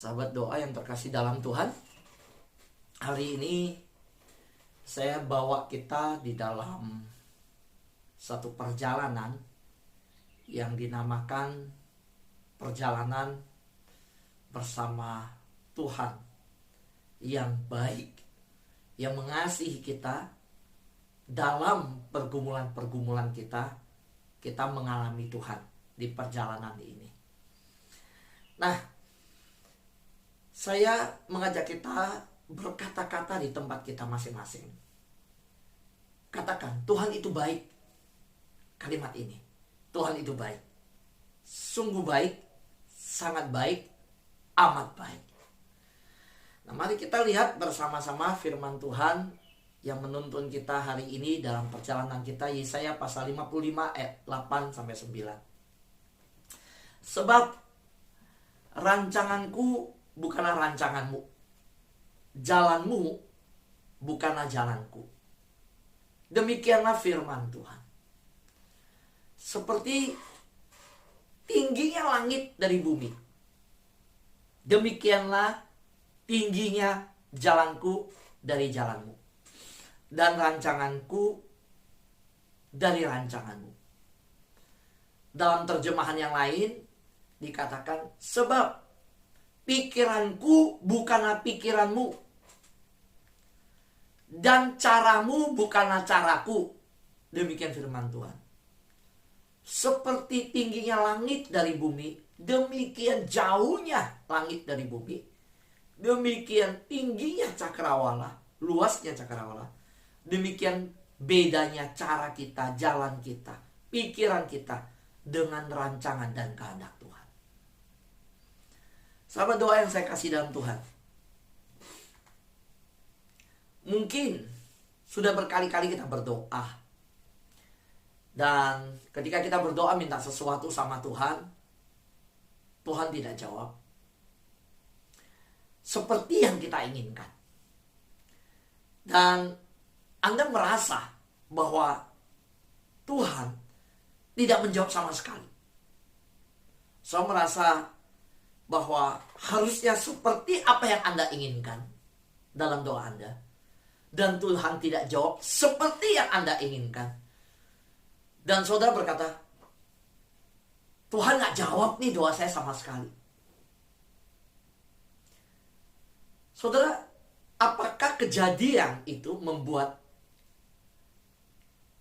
Sahabat doa yang terkasih dalam Tuhan, hari ini saya bawa kita di dalam satu perjalanan yang dinamakan perjalanan bersama Tuhan yang baik, yang mengasihi kita. Dalam pergumulan-pergumulan kita mengalami Tuhan di perjalanan ini. Nah, saya mengajak kita berkata-kata di tempat kita masing-masing. Katakan, Tuhan itu baik. Kalimat ini, Tuhan itu baik. Sungguh baik, sangat baik, amat baik. Nah, mari kita lihat bersama-sama firman Tuhan yang menuntun kita hari ini dalam perjalanan kita, Yesaya pasal 55 ayat 8-9. Sebab rancanganku bukanlah rancanganmu, jalanmu bukanlah jalanku. Demikianlah firman Tuhan. Seperti tingginya langit dari bumi, demikianlah tingginya jalanku dari jalanmu, dan rancanganku dari rancanganmu. Dalam terjemahan yang lain dikatakan, sebab pikiranku bukanlah pikiranmu, dan caramu bukanlah caraku. Demikian firman Tuhan. Seperti tingginya langit dari bumi, demikian jauhnya langit dari bumi. Demikian tingginya cakrawala, luasnya cakrawala. Demikian bedanya cara kita, jalan kita, pikiran kita dengan rancangan dan kehendak Tuhan. Sahabat doa yang saya kasih dalam Tuhan, mungkin sudah berkali-kali kita berdoa, dan ketika kita berdoa minta sesuatu sama Tuhan, Tuhan tidak jawab seperti yang kita inginkan. Dan Anda merasa bahwa Tuhan tidak menjawab sama sekali. Saya merasa bahwa harusnya seperti apa yang Anda inginkan dalam doa Anda, dan Tuhan tidak jawab seperti yang Anda inginkan. Dan saudara berkata, Tuhan gak jawab nih doa saya sama sekali. Saudara, apakah kejadian itu membuat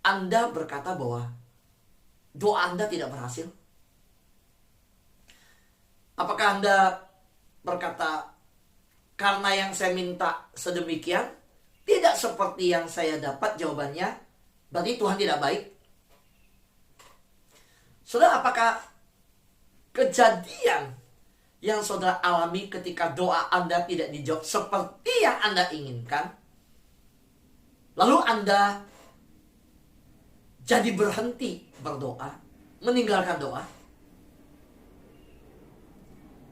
Anda berkata bahwa doa Anda tidak berhasil? Apakah Anda berkata, karena yang saya minta sedemikian, tidak seperti yang saya dapat jawabannya, berarti Tuhan tidak baik? Saudara, apakah kejadian yang saudara alami ketika doa Anda tidak dijawab seperti yang Anda inginkan, lalu Anda jadi berhenti berdoa, meninggalkan doa?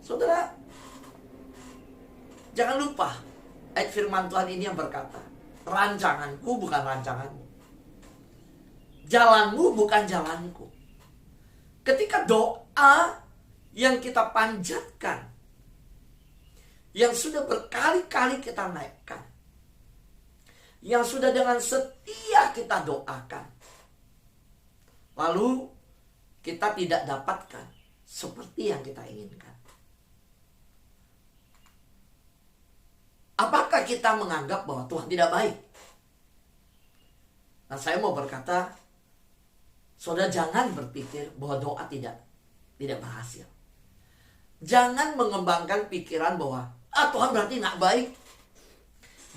Saudara, jangan lupa ayat firman Tuhan ini yang berkata, rancanganku bukan rancanganmu, jalanmu bukan jalanku. Ketika doa yang kita panjatkan, yang sudah berkali-kali kita naikkan, yang sudah dengan setia kita doakan, lalu kita tidak dapatkan seperti yang kita inginkan, apakah kita menganggap bahwa Tuhan tidak baik? Nah, saya mau berkata, saudara jangan berpikir bahwa doa tidak berhasil. Jangan mengembangkan pikiran bahwa Tuhan berarti gak baik.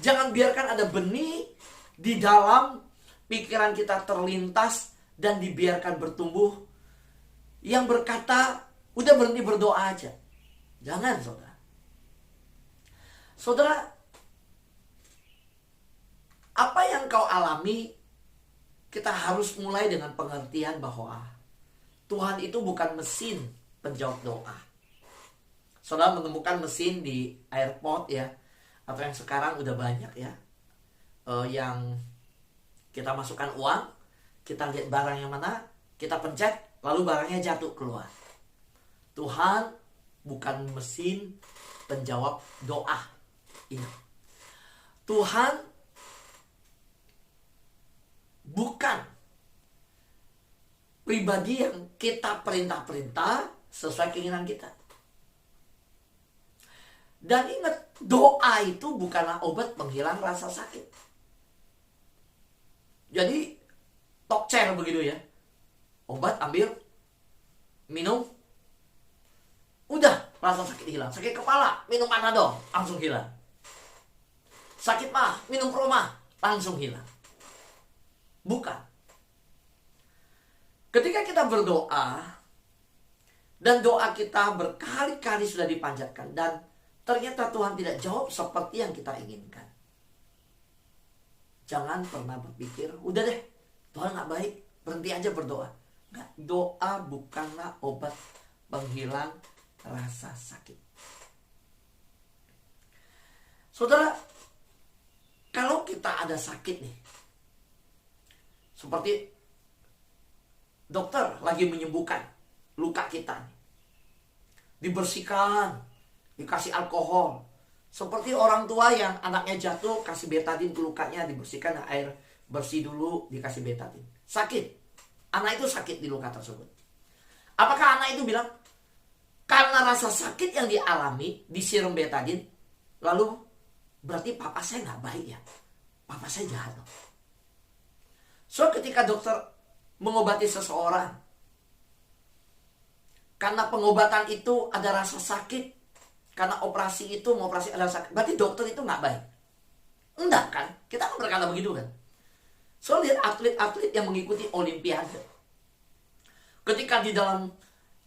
Jangan biarkan ada benih di dalam pikiran kita terlintas dan dibiarkan bertumbuh yang berkata, udah berhenti berdoa aja. Jangan, saudara. Saudara, apa yang kau alami, kita harus mulai dengan pengertian bahwa Tuhan itu bukan mesin penjawab doa. Saudara menemukan mesin di airport ya, atau yang sekarang udah banyak ya, yang kita masukkan uang, kita lihat barang yang mana, kita pencet, lalu barangnya jatuh keluar. Tuhan bukan mesin penjawab doa. Ingat, Tuhan bukan pribadi yang kita perintah-perintah sesuai keinginan kita. Dan ingat, doa itu bukanlah obat penghilang rasa sakit. Jadi tokcer begitu ya. Obat ambil, minum, udah rasa sakit hilang. Sakit kepala, minum Panadol, langsung hilang. Sakit mah, minum Proma, langsung hilang. Bukan. Ketika kita berdoa, dan doa kita berkali-kali sudah dipanjatkan, dan ternyata Tuhan tidak jawab seperti yang kita inginkan, jangan pernah berpikir, udah deh, Tuhan gak baik, berhenti aja berdoa. Enggak, doa bukanlah obat penghilang rasa sakit. Saudara, kalau kita ada sakit nih, seperti dokter lagi menyembuhkan luka kita nih, dibersihkan, dikasih alkohol. Seperti orang tua yang anaknya jatuh, kasih betadin ke lukanya, dibersihkan air bersih dulu, dikasih betadin. Sakit, anak itu sakit di luka tersebut. Apakah anak itu bilang, karena rasa sakit yang dialami, disiram betadin, lalu berarti papa saya gak baik ya, papa saya jahat loh. So ketika dokter mengobati seseorang, karena pengobatan itu ada rasa sakit, karena operasi itu mau operasi ada sakit, berarti dokter itu gak baik. Enggak kan, kita kan berkata begitu kan. So lihat atlet-atlet yang mengikuti olimpiade, ketika di dalam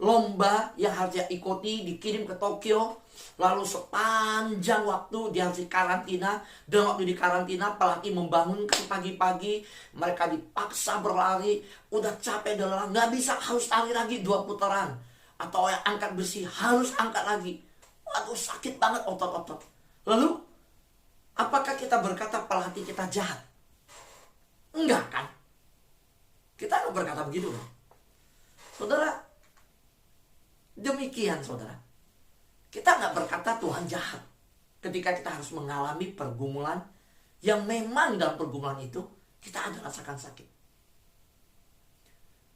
lomba yang harus dia ikuti, dikirim ke Tokyo, lalu sepanjang waktu dia harus karantina. Dan waktu di karantina, pelatih membangunkan pagi-pagi, mereka dipaksa berlari, udah capek dan lelah, nggak bisa, harus lari lagi 2 putaran. Atau yang angkat besi harus angkat lagi. Waduh, sakit banget otot-otot. Lalu apakah kita berkata pelatih kita jahat? Enggak kan? Kita nggak berkata begitu kan? Saudara, demikian saudara, kita nggak berkata Tuhan jahat ketika kita harus mengalami pergumulan yang memang dalam pergumulan itu kita ada rasakan sakit.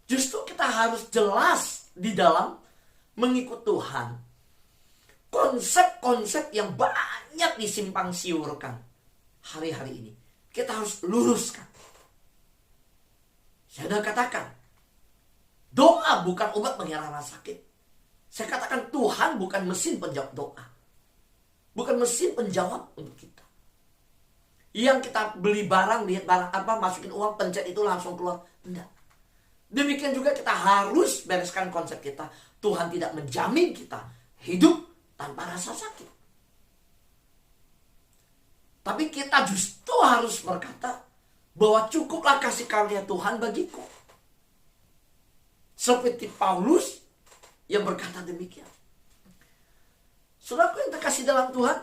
Justru kita harus jelas di dalam mengikut Tuhan. Konsep-konsep yang banyak disimpang siurkan hari-hari ini, kita harus luruskan. Saya sudah katakan, doa bukan obat penghilang rasa sakit. Saya katakan Tuhan bukan mesin penjawab doa, bukan mesin penjawab untuk kita. Yang kita beli barang, lihat barang apa, masukin uang, pencet itu langsung keluar. Enggak. Demikian juga kita harus bereskan konsep kita. Tuhan tidak menjamin kita hidup tanpa rasa sakit. Tapi kita justru harus berkata bahwa cukuplah kasih karunia Tuhan bagiku. Seperti Paulus yang berkata demikian. Saudaraku yang terkasih dalam Tuhan,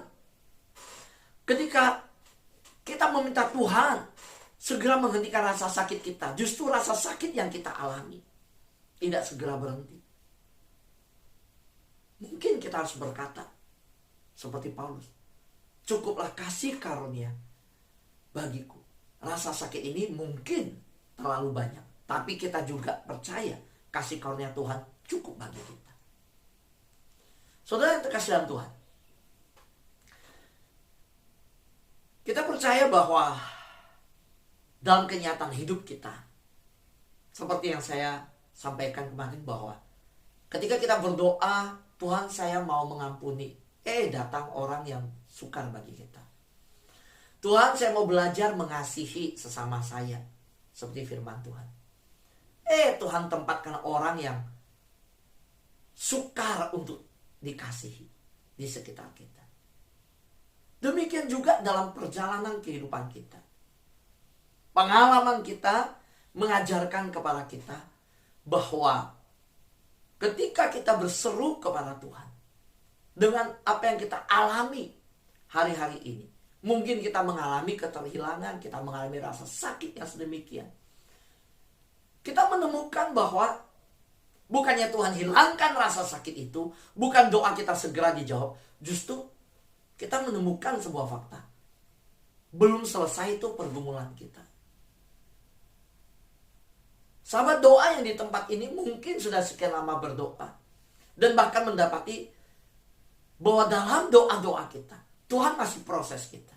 ketika kita meminta Tuhan segera menghentikan rasa sakit kita, justru rasa sakit yang kita alami tidak segera berhenti. Mungkin kita harus berkata seperti Paulus, cukuplah kasih karunia bagiku. Rasa sakit ini mungkin terlalu banyak, tapi kita juga percaya kasih karunia Tuhan cukup bagi kita. Saudara yang terkasih dalam Tuhan, kita percaya bahwa dalam kenyataan hidup kita, seperti yang saya sampaikan kemarin, bahwa ketika kita berdoa, Tuhan saya mau mengampuni, datang orang yang sukar bagi kita. Tuhan saya mau belajar mengasihi sesama saya, seperti firman Tuhan. Tuhan tempatkan orang yang sukar untuk dikasihi di sekitar kita. Demikian juga dalam perjalanan kehidupan kita. Pengalaman kita mengajarkan kepada kita bahwa ketika kita berseru kepada Tuhan dengan apa yang kita alami hari-hari ini, mungkin kita mengalami keterhilangan, kita mengalami rasa sakit yang sedemikian. Kita menemukan bahwa bukannya Tuhan hilangkan rasa sakit itu, bukan doa kita segera dijawab, justru kita menemukan sebuah fakta. Belum selesai itu pergumulan kita. Sahabat, doa yang di tempat ini mungkin sudah sekian lama berdoa. Dan bahkan mendapati bahwa dalam doa-doa kita, Tuhan masih proses kita.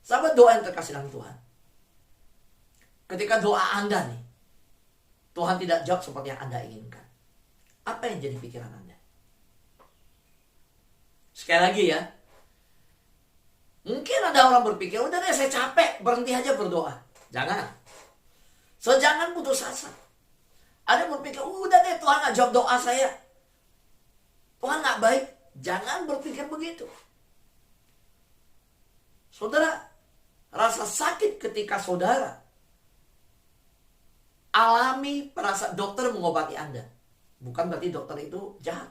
Sahabat, doa yang terkasih dalam Tuhan. Ketika doa Anda nih, Tuhan tidak jawab seperti yang Anda inginkan. Apa yang jadi pikiran Anda? Sekali lagi ya. Mungkin ada orang berpikir, udah deh saya capek, berhenti aja berdoa. Jangan. So, jangan putus asa. Ada yang berpikir, udah deh Tuhan gak jawab doa saya. Tuhan gak baik. Jangan berpikir begitu. Saudara, rasa sakit ketika saudara alami perasaan dokter mengobati Anda, bukan berarti dokter itu jahat.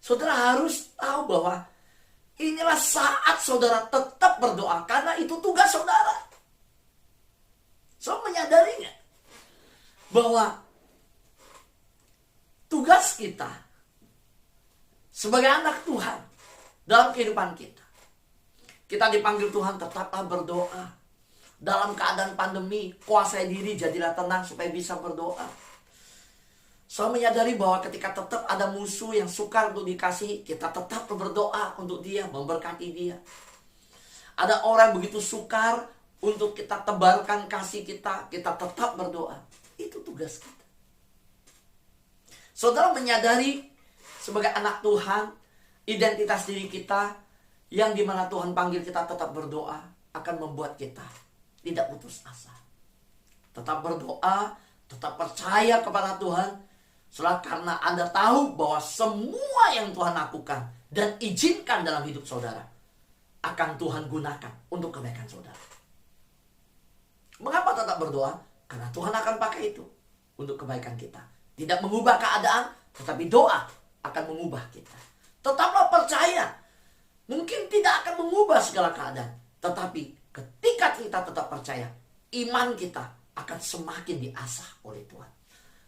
Saudara harus tahu bahwa inilah saat saudara tetap berdoa, karena itu tugas saudara. So, menyadarinya bahwa tugas kita sebagai anak Tuhan dalam kehidupan kita, kita dipanggil Tuhan tetaplah berdoa. Dalam keadaan pandemi, kuasai diri, jadilah tenang supaya bisa berdoa. Saya menyadari bahwa ketika tetap ada musuh yang sukar untuk dikasihi, kita tetap berdoa untuk dia, memberkati dia. Ada orang yang begitu sukar untuk kita tebarkan kasih kita tetap berdoa. Itu tugas kita. Saudara menyadari sebagai anak Tuhan, identitas diri kita yang dimana Tuhan panggil kita tetap berdoa akan membuat kita tidak putus asa. Tetap berdoa, tetap percaya kepada Tuhan. Setelah karena Anda tahu bahwa semua yang Tuhan lakukan dan izinkan dalam hidup saudara akan Tuhan gunakan untuk kebaikan saudara. Mengapa tetap berdoa? Karena Tuhan akan pakai itu untuk kebaikan kita. Tidak mengubah keadaan, tetapi doa akan mengubah kita. Tetaplah percaya. Mungkin tidak akan mengubah segala keadaan, tetapi ketika kita tetap percaya, iman kita akan semakin diasah oleh Tuhan.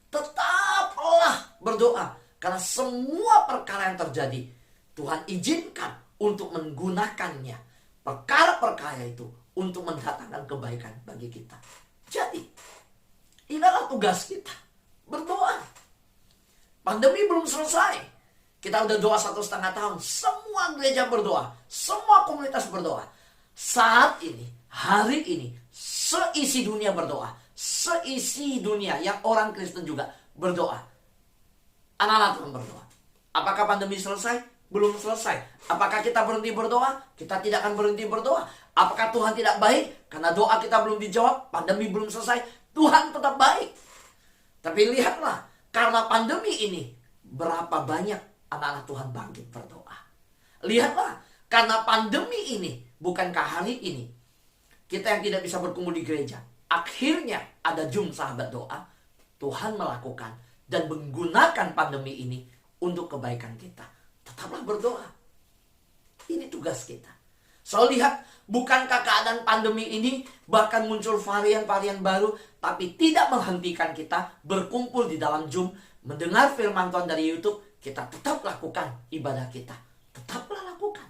Tetaplah berdoa, karena semua perkara yang terjadi, Tuhan izinkan untuk menggunakannya. Perkara-perkara itu untuk mendatangkan kebaikan bagi kita. Jadi, inilah tugas kita, berdoa. Pandemi belum selesai. Kita udah doa 1,5 tahun. Semua gereja berdoa, semua komunitas berdoa. Saat ini, hari ini, seisi dunia berdoa. Seisi dunia yang orang Kristen juga berdoa. Anak-anak Tuhan berdoa. Apakah pandemi selesai? Belum selesai. Apakah kita berhenti berdoa? Kita tidak akan berhenti berdoa. Apakah Tuhan tidak baik? Karena doa kita belum dijawab, pandemi belum selesai. Tuhan tetap baik. Tapi lihatlah, karena pandemi ini, berapa banyak anak-anak Tuhan bangkit berdoa. Lihatlah, karena pandemi ini, bukankah hari ini kita yang tidak bisa berkumpul di gereja, akhirnya ada Zoom sahabat doa. Tuhan melakukan dan menggunakan pandemi ini untuk kebaikan kita. Tetaplah berdoa. Ini tugas kita. So, lihat, bukankah keadaan pandemi ini bahkan muncul varian-varian baru, tapi tidak menghentikan kita berkumpul di dalam Zoom, mendengar firman Tuhan dari YouTube. Kita tetap lakukan ibadah kita. Tetaplah lakukan.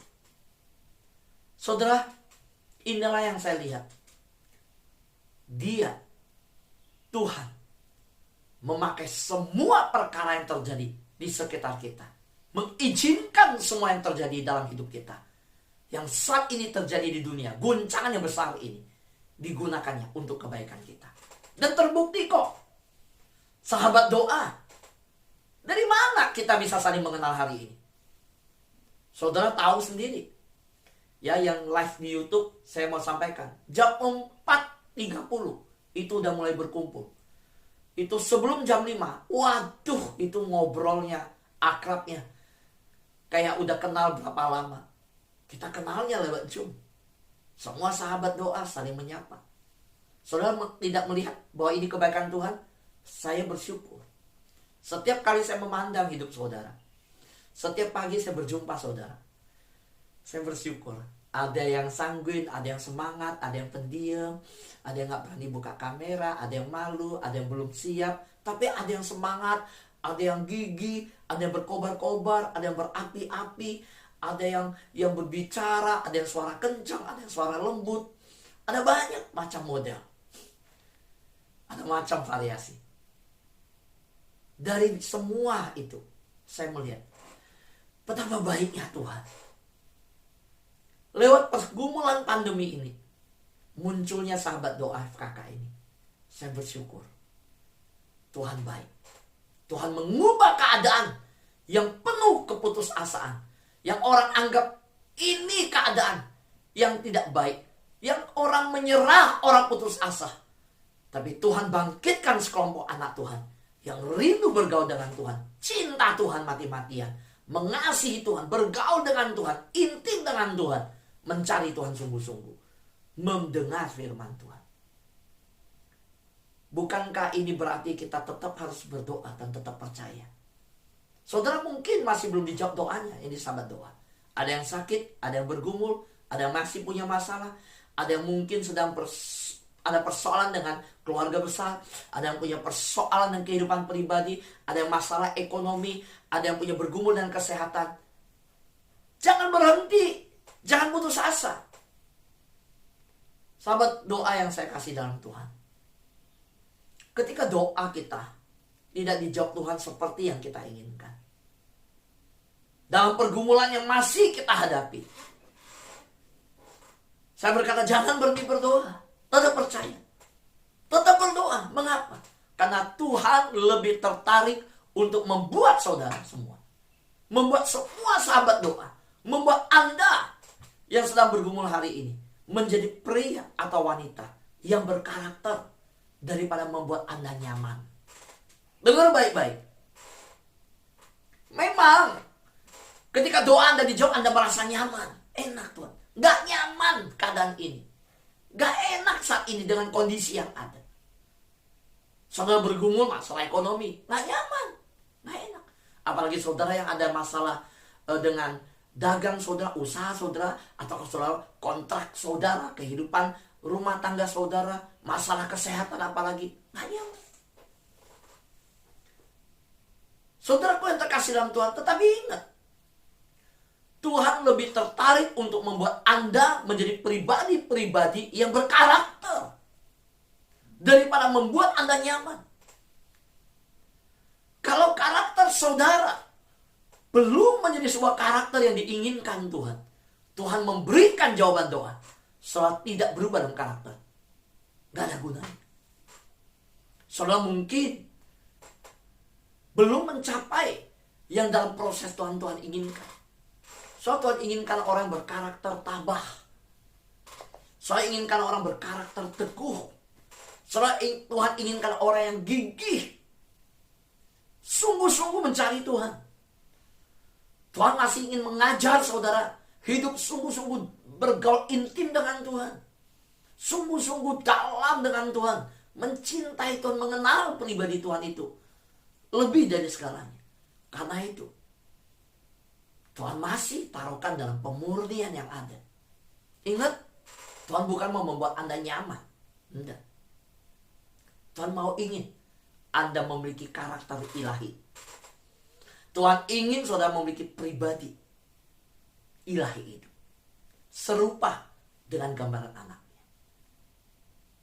Saudara, inilah yang saya lihat. Dia, Tuhan, memakai semua perkara yang terjadi di sekitar kita. Mengizinkan semua yang terjadi dalam hidup kita. Yang saat ini terjadi di dunia, guncangan yang besar ini, digunakannya untuk kebaikan kita. Dan terbukti kok. Sahabat doa, dari mana kita bisa saling mengenal hari ini? Saudara tahu sendiri. Ya, yang live di YouTube saya mau sampaikan. Jam 4.30 itu udah mulai berkumpul. Itu sebelum jam 5. Waduh, itu ngobrolnya, akrabnya. Kayak udah kenal berapa lama. Kita kenalnya lewat Zoom. Semua sahabat doa saling menyapa. Saudara tidak melihat bahwa ini kebaikan Tuhan? Saya bersyukur. Setiap kali saya memandang hidup saudara, setiap pagi saya berjumpa saudara, saya bersyukur. Ada yang sanguin, ada yang semangat, ada yang pendiam, ada yang gak berani buka kamera, ada yang malu, ada yang belum siap. Tapi ada yang semangat, ada yang gigih, ada yang berkobar-kobar, ada yang berapi-api, ada yang berbicara, ada yang suara kencang, ada yang suara lembut. Ada banyak macam model. Ada macam variasi. Dari semua itu, saya melihat betapa baiknya Tuhan. Lewat pergumulan pandemi ini, munculnya sahabat doa FKK ini. Saya bersyukur. Tuhan baik. Tuhan mengubah keadaan yang penuh keputusasaan. Yang orang anggap ini keadaan yang tidak baik. Yang orang menyerah, orang putus asa. Tapi Tuhan bangkitkan sekelompok anak Tuhan yang rindu bergaul dengan Tuhan, cinta Tuhan mati-matian, mengasihi Tuhan, bergaul dengan Tuhan, intim dengan Tuhan, mencari Tuhan sungguh-sungguh, mendengar firman Tuhan. Bukankah ini berarti kita tetap harus berdoa dan tetap percaya? Saudara mungkin masih belum dijawab doanya, ini sahabat doa. Ada yang sakit, ada yang bergumul, ada yang masih punya masalah, ada yang mungkin sedang ada persoalan dengan keluarga besar, ada yang punya persoalan dengan kehidupan pribadi, ada yang masalah ekonomi, ada yang punya bergumul dengan kesehatan. Jangan berhenti, jangan putus asa. Sahabat doa yang saya kasih dalam Tuhan, ketika doa kita tidak dijawab Tuhan seperti yang kita inginkan, dalam pergumulan yang masih kita hadapi, saya berkata jangan berhenti berdoa. Tetap percaya. Tetap berdoa. Mengapa? Karena Tuhan lebih tertarik untuk membuat saudara semua, membuat semua sahabat doa, membuat Anda yang sedang bergumul hari ini menjadi pria atau wanita yang berkarakter daripada membuat Anda nyaman. Dengar baik-baik. Memang ketika doa Anda dijawab, Anda merasa nyaman. Enak Tuhan. Gak nyaman keadaan ini. Gak enak saat ini dengan kondisi yang ada. Saudara bergumul masalah ekonomi. Gak nyaman. Gak enak. Apalagi saudara yang ada masalah dengan dagang saudara, usaha saudara, atau saudara kontrak saudara, kehidupan rumah tangga saudara, masalah kesehatan apalagi. Gak nyaman. Saudaraku yang terkasih dalam Tuhan, tetapi ingat, Tuhan lebih tertarik untuk membuat Anda menjadi pribadi-pribadi yang berkarakter daripada membuat Anda nyaman. Kalau karakter saudara belum menjadi sebuah karakter yang diinginkan Tuhan, Tuhan memberikan jawaban doa saudara tidak berubah dalam karakter, gak ada gunanya. Saudara mungkin belum mencapai yang dalam proses Tuhan inginkan. Tuhan inginkan orang berkarakter tabah. Saya inginkan orang berkarakter teguh. Tuhan inginkan orang yang gigih, sungguh-sungguh mencari Tuhan. Tuhan masih ingin mengajar saudara hidup sungguh-sungguh bergaul intim dengan Tuhan, sungguh-sungguh dalam dengan Tuhan, mencintai Tuhan, mengenal pribadi Tuhan itu lebih dari segalanya. Karena itu Tuhan masih taruhkan dalam pemurnian yang ada. Ingat, Tuhan bukan mau membuat Anda nyaman. Tidak. Tuhan mau ingin Anda memiliki karakter ilahi. Tuhan ingin saudara memiliki pribadi ilahi itu, serupa dengan gambaran anaknya.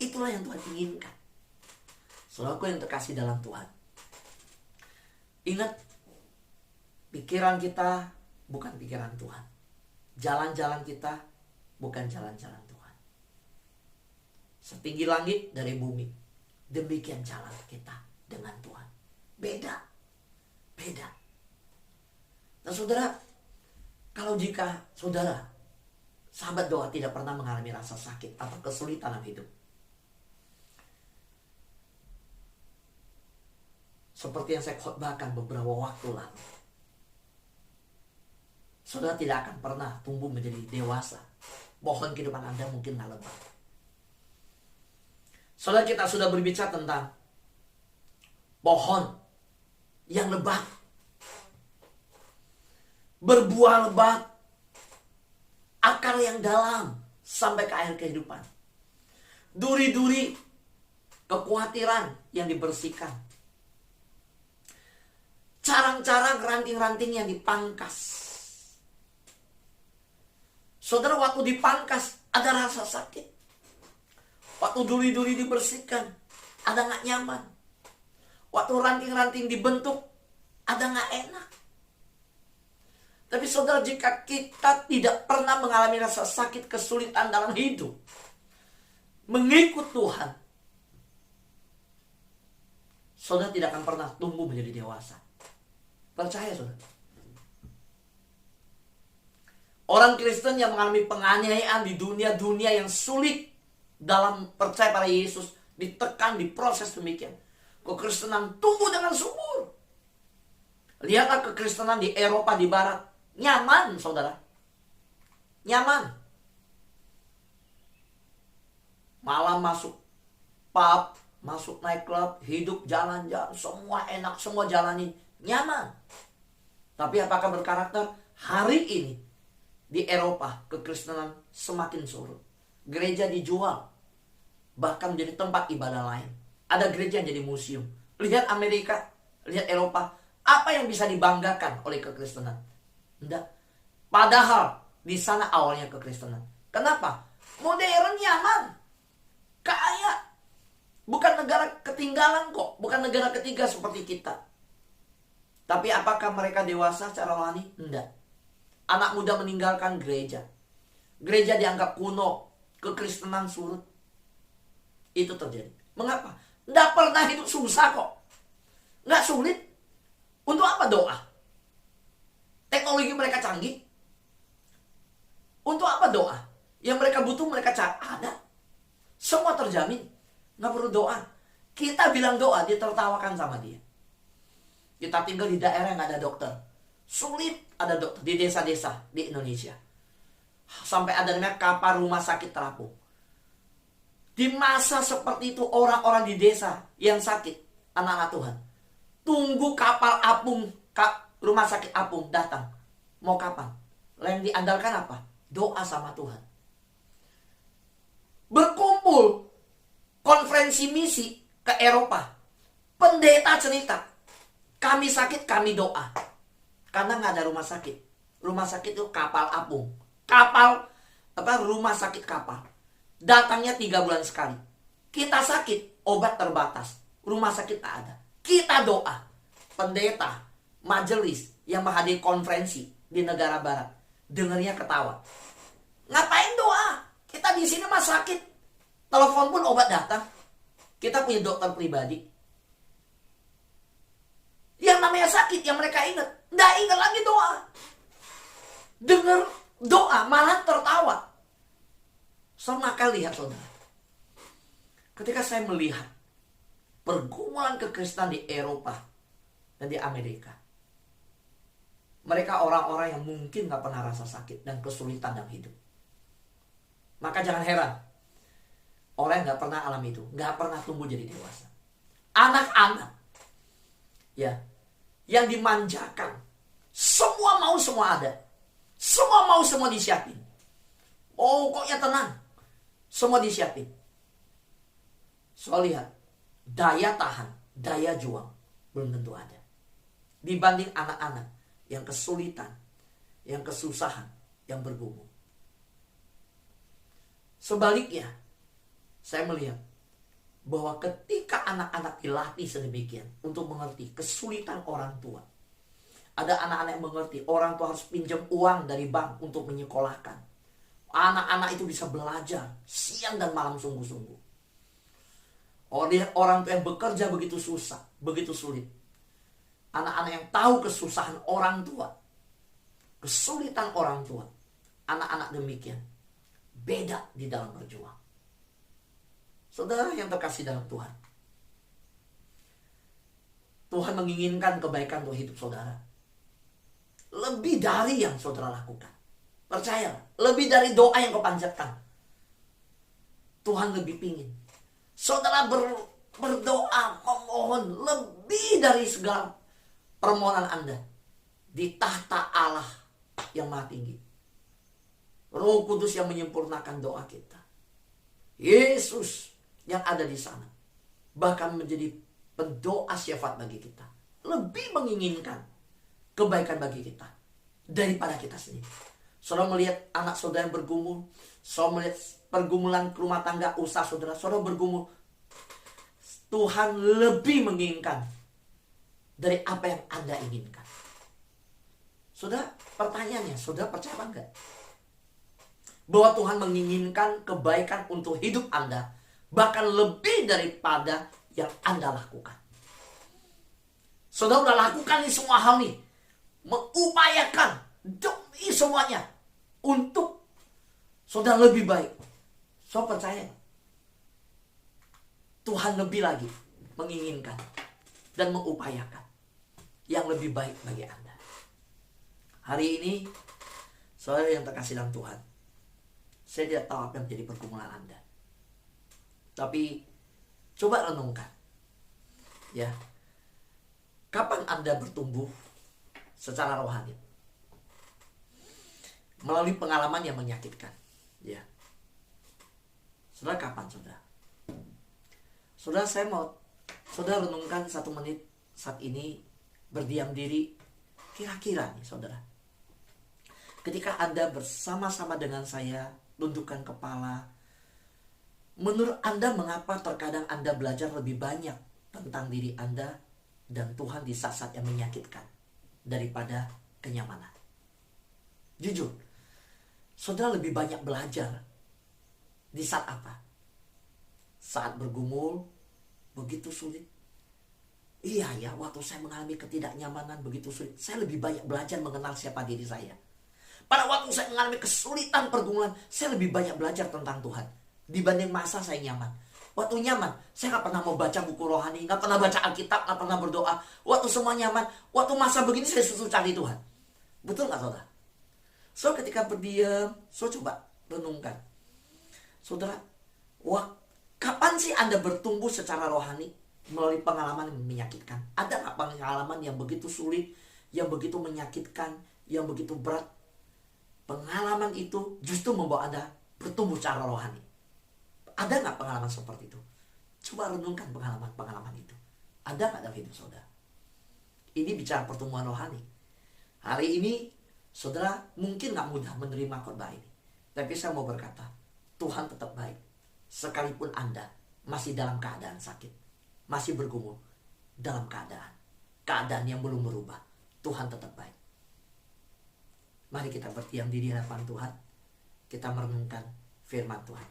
Itulah yang Tuhan inginkan. Saudaraku yang terkasih dalam Tuhan, ingat, pikiran kita bukan pikiran Tuhan. Jalan-jalan kita bukan jalan-jalan Tuhan. Setinggi langit dari bumi, demikian jalan kita dengan Tuhan. Beda. Beda. Nah saudara, kalau jika saudara, sahabat doa tidak pernah mengalami rasa sakit atau kesulitan dalam hidup, seperti yang saya khotbahkan beberapa waktu lalu, saudara tidak akan pernah tumbuh menjadi dewasa. Pohon kehidupan Anda mungkin gak lebat. Saudara, kita sudah berbicara tentang pohon yang lebat, berbuah lebat, akar yang dalam sampai ke air kehidupan. Duri-duri kekhawatiran yang dibersihkan, carang-carang ranting-ranting yang dipangkas. Saudara, waktu dipangkas ada rasa sakit. Waktu duri-duri dibersihkan ada gak nyaman. Waktu ranting-ranting dibentuk ada gak enak. Tapi saudara, jika kita tidak pernah mengalami rasa sakit, kesulitan dalam hidup, mengikut Tuhan, saudara tidak akan pernah tumbuh menjadi dewasa. Percaya saudara. Orang Kristen yang mengalami penganiayaan di dunia yang sulit dalam percaya pada Yesus, ditekan, diproses demikian, kekristenan tumbuh dengan subur. Lihatlah kekristenan di Eropa, di Barat. Nyaman saudara. Nyaman. Malam masuk pub, masuk nightclub, hidup jalan-jalan, semua enak, semua jalanin, nyaman. Tapi apakah berkarakter? Hari ini di Eropa kekristenan semakin surut. Gereja dijual, bahkan menjadi tempat ibadah lain. Ada gereja yang jadi museum. Lihat Amerika, lihat Eropa, apa yang bisa dibanggakan oleh kekristenan? Tidak. Padahal di sana awalnya kekristenan. Kenapa? Modern, nyaman, kaya. Bukan negara ketinggalan kok, bukan negara ketiga seperti kita. Tapi apakah mereka dewasa secara rohani? Tidak. Anak muda meninggalkan gereja. Gereja dianggap kuno, kekristenan surut. Itu terjadi. Mengapa? Tidak pernah hidup susah kok. Nggak sulit. Untuk apa doa? Teknologi mereka canggih. Untuk apa doa? Yang mereka butuh mereka ada. Semua terjamin. Nggak perlu doa. Kita bilang doa, dia tertawakan sama dia. Kita tinggal di daerah yang ada dokter. Sulit ada dokter di desa-desa di Indonesia. Sampai ada namanya kapal rumah sakit terapung. Di masa seperti itu orang-orang di desa yang sakit, anak-anak Tuhan, tunggu kapal apung, rumah sakit apung datang. Mau kapan? Yang diandalkan apa? Doa sama Tuhan. Berkumpul konferensi misi ke Eropa. Pendeta cerita, kami sakit, kami doa. Karena nggak ada rumah sakit. Rumah sakit itu kapal apung. Rumah sakit kapal. Datangnya 3 bulan sekali. Kita sakit, obat terbatas. Rumah sakit tak ada. Kita doa. Pendeta, majelis yang menghadiri konferensi di negara barat, dengarnya ketawa. Ngapain doa? Kita di sini mah sakit. Telepon pun obat datang. Kita punya dokter pribadi. Yang namanya sakit, yang mereka ingat, nggak ingat lagi doa. Dengar doa, malah tertawa. Maka lihat saudara, ketika saya melihat pergumulan kekristenan di Eropa dan di Amerika, mereka orang-orang yang mungkin nggak pernah rasa sakit dan kesulitan dalam hidup. Maka jangan heran, orang yang nggak pernah alami itu, nggak pernah tumbuh jadi dewasa. Anak-anak, ya, yang dimanjakan, semua mau semua ada, semua mau semua disiapin. Oh, pokoknya tenang, semua disiapin. Soal lihat, daya tahan, daya juang belum tentu ada. Dibanding anak-anak yang kesulitan, yang kesusahan, yang bergumul. Sebaliknya, saya melihat bahwa ketika anak-anak dilatih sedemikian untuk mengerti kesulitan orang tua. Ada anak-anak yang mengerti orang tua harus pinjam uang dari bank untuk menyekolahkan. Anak-anak itu bisa belajar siang dan malam sungguh-sungguh. Orang tua yang bekerja begitu susah, begitu sulit. Anak-anak yang tahu kesusahan orang tua, kesulitan orang tua. Anak-anak demikian beda di dalam berjuang. Saudara yang terkasih dalam Tuhan, Tuhan menginginkan kebaikan untuk hidup saudara. Lebih dari yang saudara lakukan. Percaya, lebih dari doa yang kau panjatkan. Tuhan lebih pingin saudara berdoa, memohon lebih dari segala permohonan Anda di tahta Allah yang maha tinggi. Roh Kudus yang menyempurnakan doa kita. Yesus yang ada di sana bahkan menjadi pendoa syafaat bagi kita. Lebih menginginkan kebaikan bagi kita daripada kita sendiri. Saudara melihat anak saudara yang bergumul. Saudara melihat pergumulan rumah tangga, usaha saudara. Saudara bergumul. Tuhan lebih menginginkan dari apa yang Anda inginkan. Saudara, pertanyaannya, saudara percaya enggak? Bahwa Tuhan menginginkan kebaikan untuk hidup Anda, bahkan lebih daripada yang Anda lakukan. Saudara udah lakukan ini semua hal nih, mengupayakan demi semuanya untuk saudara lebih baik. Saudara percaya? Tuhan lebih lagi menginginkan dan mengupayakan yang lebih baik bagi Anda. Hari ini, saudara yang terkasih dalam Tuhan, saya tidak tahu apa yang menjadi pergumulan Anda. Tapi coba renungkan. Ya. Kapan Anda bertumbuh secara rohani? Melalui pengalaman yang menyakitkan. Ya. Saudara, kapan saudara? Saudara, saya mau saudara renungkan 1 menit saat ini, berdiam diri. Kira-kira nih saudara, ketika Anda bersama-sama dengan saya tundukkan kepala, menurut Anda mengapa terkadang Anda belajar lebih banyak tentang diri Anda dan Tuhan di saat-saat yang menyakitkan daripada kenyamanan? Jujur, saudara lebih banyak belajar di saat apa? Saat bergumul, begitu sulit. Iya ya, waktu saya mengalami ketidaknyamanan begitu sulit, saya lebih banyak belajar mengenal siapa diri saya. Pada waktu saya mengalami kesulitan pergumulan, saya lebih banyak belajar tentang Tuhan dibanding masa saya nyaman. Waktu nyaman, saya gak pernah mau baca buku rohani, gak pernah baca Alkitab, gak pernah berdoa. Waktu semua nyaman, waktu masa begini saya susah cari Tuhan. Betul gak saudara? So ketika berdiam, so coba renungkan. Saudara, kapan sih Anda bertumbuh secara rohani melalui pengalaman yang menyakitkan? Ada gak pengalaman yang begitu sulit, yang begitu menyakitkan, yang begitu berat? Pengalaman itu justru membawa Anda bertumbuh secara rohani. Ada gak pengalaman seperti itu? Coba renungkan pengalaman-pengalaman itu. Ada gak dalam hidup saudara? Ini bicara pertumbuhan rohani. Hari ini saudara mungkin gak mudah menerima khotbah ini, tapi saya mau berkata, Tuhan tetap baik. Sekalipun Anda masih dalam keadaan sakit, masih bergumul dalam keadaan yang belum berubah, Tuhan tetap baik. Mari kita berdiam diri di hadapan Tuhan. Kita merenungkan firman Tuhan.